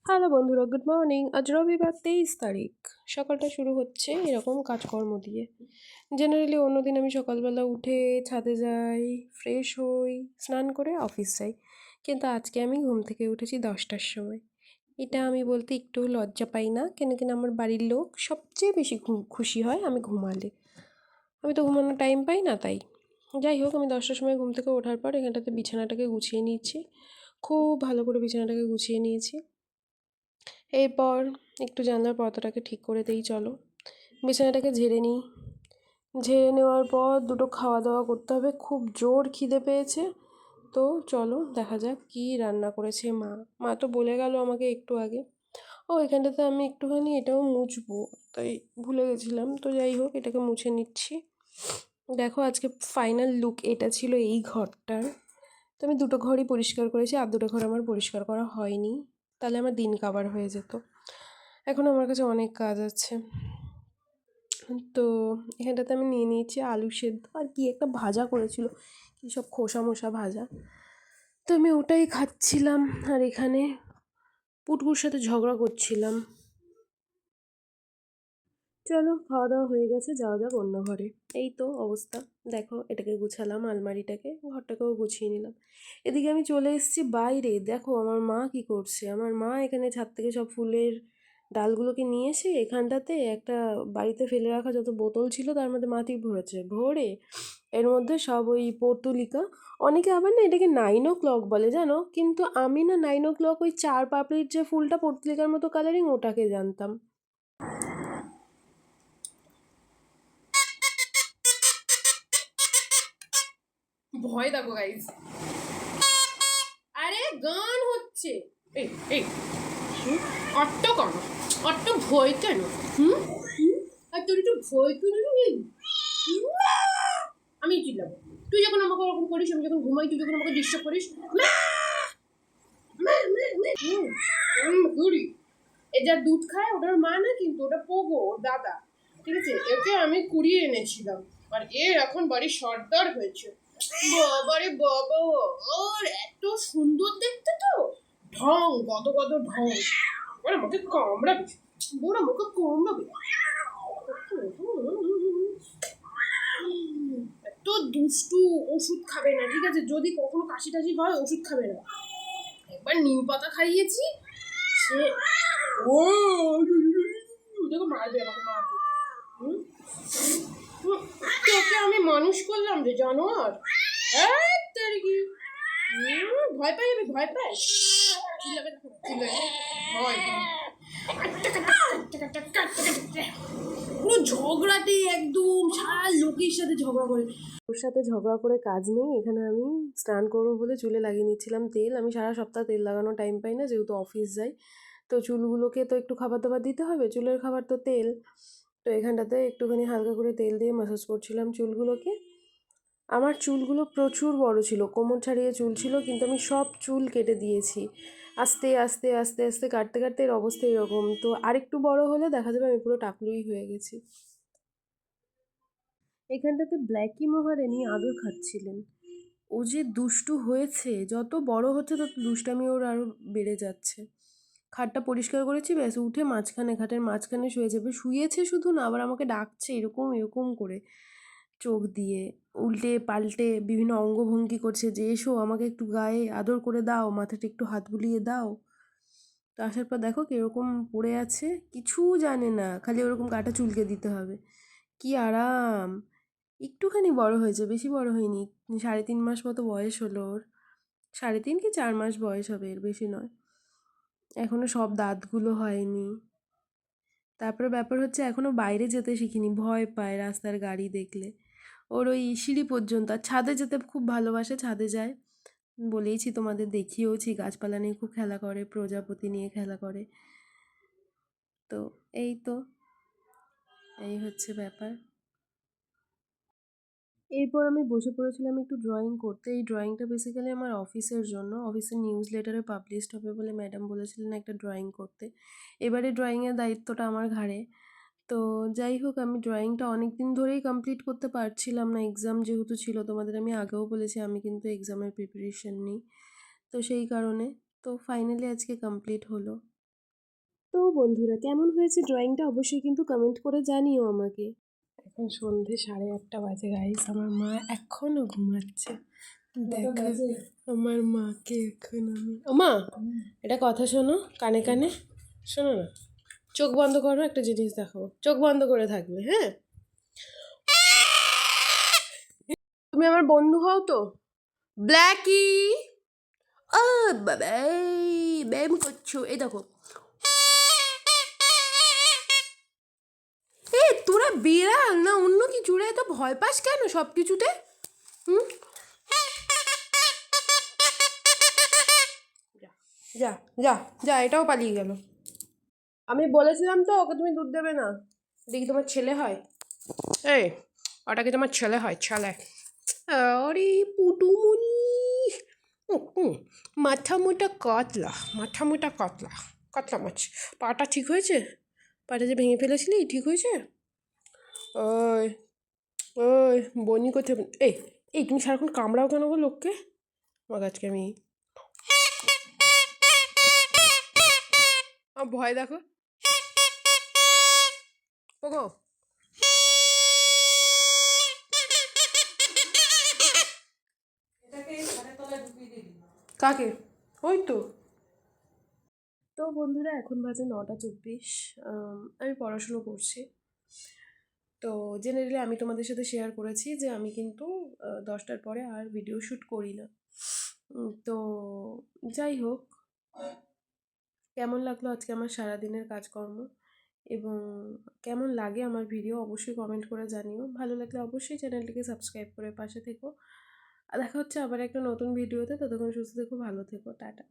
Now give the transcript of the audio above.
Hello বন্ধুরা, good morning. আজ রবিবার 23 তারিখ। সকালটা শুরু হচ্ছে এরকম কাজকর্ম দিয়ে। জেনারেলি অন্যদিন আমি সকালবেলা উঠে ছাদে যাই, ফ্রেশ হই, স্নান করে অফিস যাই। কিন্তু আজকে আমি ঘুম থেকে উঠেছি 10টার সময়। এটা আমি বলতে একটু লজ্জা পাই না, কেন কিনা আমার বাড়ির লোক সবচেয়ে বেশি খুশি হয় আমি ঘুমালে। আমি তো ঘুমানোর টাইম পাই না, তাই যাই হোক, আমি 10টার সময় ঘুম থেকে ওঠার পর এখানটাতে বিছানাটাকে গুছিয়ে নিচ্ছি। খুব ভালো করে বিছানাটাকে গুছিয়ে নিয়েছি। এরপর একটু জানলার পর্দাটাকে ঠিক করে দেই। চলো বিছানাটাকে ঝেড়ে নিই। ঝেড়ে নেওয়ার পর দুটো খাওয়া দাওয়া করতে হবে, খুব জোর খিদে পেয়েছে। তো চলো দেখা যাক কী রান্না করেছে মা। মা তো বলে গেল আমাকে একটু আগে। ও এখানটাতে আমি একটুখানি এটাও মুছবো, তাই ভুলে গেছিলাম। তো যাই হোক, এটাকে মুছে নিচ্ছি। দেখো আজকে ফাইনাল লুক এটা ছিল এই ঘরটার। তো আমি দুটো ঘরই পরিষ্কার করেছি, আর দুটো ঘর আমার পরিষ্কার করা হয়নি, তাহলে আমার দিন কাবার হয়ে যেত। এখন আমার কাছে অনেক কাজ আছে। তো এখানটাতে আমি নিয়ে নিয়েছি আলু সেদ্ধ, আর কি একটা ভাজা করেছিল, কী সব খোসা মোসা ভাজা। তো আমি ওটাই খাচ্ছিলাম, আর এখানে পুটকুর সাথে ঝগড়া করছিলাম। চলো খাওয়া দাওয়া হয়ে গেছে, যাওয়া যাক অন্য ঘরে। এই তো অবস্থা, দেখো এটাকে গুছালাম, আলমারিটাকে, ঘরটাকেও গুছিয়ে নিলাম। এদিকে আমি চলে এসেছি বাইরে। দেখো আমার মা কি করছে। আমার মা এখানে ছাদ থেকে সব ফুলের ডালগুলোকে নিয়ে এসে এখানটাতে একটা বাড়িতে ফেলে রাখা যত বোতল ছিল তার মধ্যে মাটি ভরেছে, ভরে এর মধ্যে সব ওই পর্তুলিকা। অনেকে আবার না এটাকে 9 o'clock বলে জানো, কিন্তু আমি না 9 o'clock ওই 4 পাপড়ির যে ফুলটা পর্তুলিকার মতো কালারিং ওটাকে জানতাম। ভয় দেখো গাইস, আরে গান হচ্ছে। এই এই অট্ট কেন, অট্ট ভয় কেন? হুম হুম? আর তোর একটু ভয় কেন রে? আমি চিল্লাবো? তুই যখন আমাকে ওরকম করিস, আমি যখন ঘুমাই তুই যখন আমাকে ডিস্টার্ব করিস, ঘুরি। এ যা দুধ খায় ওটার মা না, কিন্তু ওটা পোগো, ওর দাদা। ঠিক আছে, একে আমি কুড়িয়ে এনেছিলাম, আর এ এখন বাড়ির সর্দার হয়েছে। বাবারে বাবা, ওর এত সুন্দর দেখতে তো, ঢং, কত কত ঢং। ওরা আমাকে কামড়াবে, ওরা আমাকে কামড়াবে। এত দুষ্টু, ওষুধ খাবে না, ঠিক আছে? যদি কখনো কাশি টাশি হয় ওষুধ খাবে না। একবার নিম পাতা খাইয়েছি, সে ও দেখো মারবে, আমাকে মারবে। তোকে আমি মানুষ করলাম রে জানোয়ার। ভয় পাই, আমি ভয় পাই। চিল্লাবে না, চিল্লাবে ভয়। পুরো ঝগড়াতে একদম সারা লোকের সাথে ঝগড়া করে। ওর সাথে ঝগড়া করে কাজ নেই। এখানে আমি স্নান করবো বলে চুলে লাগিয়ে নিচ্ছিলাম তেল। আমি সারা সপ্তাহ তেল লাগানোর টাইম পাই না, যেহেতু অফিস যাই। তো চুলগুলোকে তো একটু খাবার দাবার দিতে হবে, চুলের খাবার তো তেল। তো এখানটাতে একটুখানি হালকা করে তেল দিয়ে ম্যাসাজ করছিলাম চুলগুলোকে। আমার চুলগুলো প্রচুর বড় ছিল, কোমর ছাড়িয়ে চুল ছিল, কিন্তু আমি সব চুল কেটে দিয়েছি। আস্তে আস্তে আস্তে আস্তে কাটতে কাটতে এর অবস্থা এরকম। তো আরেকটু বড় হলে দেখা যাবে আমি পুরো টাকলুই হয়ে গেছি। এখানটাতে ব্ল্যাকি মহারানী আদর খাচ্ছিলেন। ও যে দুষ্টু হয়েছে, যত বড় হচ্ছে তত দুষ্টামি ওর আরও বেড়ে যাচ্ছে। খাটটা পরিষ্কার করেছি, ব্যাস উঠে মাঝখানে, খাটের মাঝখানে শুয়ে যাবে। শুয়েছে শুধু না, আবার আমাকে ডাকছে এরকম এরকম করে চোখ দিয়ে, উল্টে পাল্টে বিভিন্ন অঙ্গভঙ্গি করছে যে এসো আমাকে একটু গায়ে আদর করে দাও, মাথাটা একটু হাত বুলিয়ে দাও। তো আসার পর দেখো কীরকম পড়ে আছে, কিছু জানে না, খালি ওরকম কাটা চুলকে দিতে হবে। কি আরাম। একটুখানি বড় হয়েছে, বেশি বড় হয়নি। 3.5 মাস মতো বয়স হলো ওর। 3.5 কি 4 মাস বয়স হবে, এর বেশি নয়। এখনও সব দাঁতগুলো হয়নি। তারপরে ব্যাপার হচ্ছে এখনও বাইরে যেতে শিখিনি, ভয় পায় রাস্তার গাড়ি দেখলে। ওর ওই সিঁড়ি পর্যন্ত, আর ছাদে যেতে খুব ভালোবাসে, ছাদে যায়। বলেইছি তোমাদের, দেখিয়েওছি, গাছপালা নিয়ে খুব খেলা করে, প্রজাপতি নিয়ে খেলা করে। তো এই তো, এই হচ্ছে ব্যাপার। এরপর আমি বসে পড়েছিলাম একটু ড্রয়িং করতে। এই ড্রয়িংটা বেসিক্যালি আমার অফিসের জন্য, অফিসের নিউজ লেটারে পাবলিশড হবে বলে ম্যাডাম বলেছিলেন একটা ড্রয়িং করতে। এবারে ড্রয়িংয়ের দায়িত্বটা আমার ঘাড়ে। তো যাই হোক, আমি ড্রয়িংটা অনেক দিন ধরেই কমপ্লিট করতে পারছিলাম না, এক্সাম যেহেতু ছিল। তোমাদের আমি আগেও বলেছি আমি কিন্তু এক্সামের প্রিপারেশন নিই, তো সেই কারণে। তো ফাইনালি আজকে কমপ্লিট হলো। তো বন্ধুরা কেমন হয়েছে ড্রয়িংটা অবশ্যই কিন্তু কমেন্ট করে জানিও আমাকে। এখন সন্ধে 8:30 বাজে গাইস, আমার মা এখনো ঘুমাচ্ছে। দেখো আমার মাকে এখন আমি, ও মা এটা কথা শোনো, কানে কানে শোনো না, চোখ বন্ধ করো, একটা জিনিস দেখাবো, চোখ বন্ধ করে থাকবে, হ্যাঁ? তুমি আমার বন্ধু হও তো? ব্ল্যাকি, ও বাবা ব্যায়াম করছো, এই দেখো। এ তোরা বিড়াল না অন্য কিছু রে, এত ভয় পাস কেন সব কিছুতে? হুম, যা যা যা, এটাও পালিয়ে গেল। আমি বলেছিলাম তো ওকে তুমি দুধ দেবে না। দেখি তোমার ছেলে হয়। এই, ওটাকে তোমার ছেলে হয়, ছেলে। আরে পুটুমুনি, মাথা মোটা কাতলা, মাথা মোটা কাতলা, কাতলা মাছ। পাটা ঠিক হয়েছে? পাটা যে ভেঙে ফেলেছিলি ঠিক হয়েছে? ওই ওই বনি কোথায়? এই এই তুমি সারাক্ষণ কামড়াও কেন গো লোককে? আমার আজকে আমি আমার ভয় দেখো ওগো। কাকে? ওই তো। তো বন্ধুরা এখন বাজে 9:24। আমি পড়াশুনো করছি। তো জেনারেলি আমি তোমাদের সাথে শেয়ার করেছি যে আমি কিন্তু 10টার পরে আর ভিডিও শ্যুট করি না। তো যাই হোক, কেমন লাগলো আজকে আমার সারাদিনের কাজকর্ম এবং কেমন লাগে আমার ভিডিও অবশ্যই কমেন্ট করে জানিও। ভালো লাগলে অবশ্যই চ্যানেলটিকে সাবস্ক্রাইব করে পাশে থেকো। আর দেখা হচ্ছে আবার একটা নতুন ভিডিওতে। ততক্ষণ সুস্থ থেকো, ভালো থেকো, টাটা।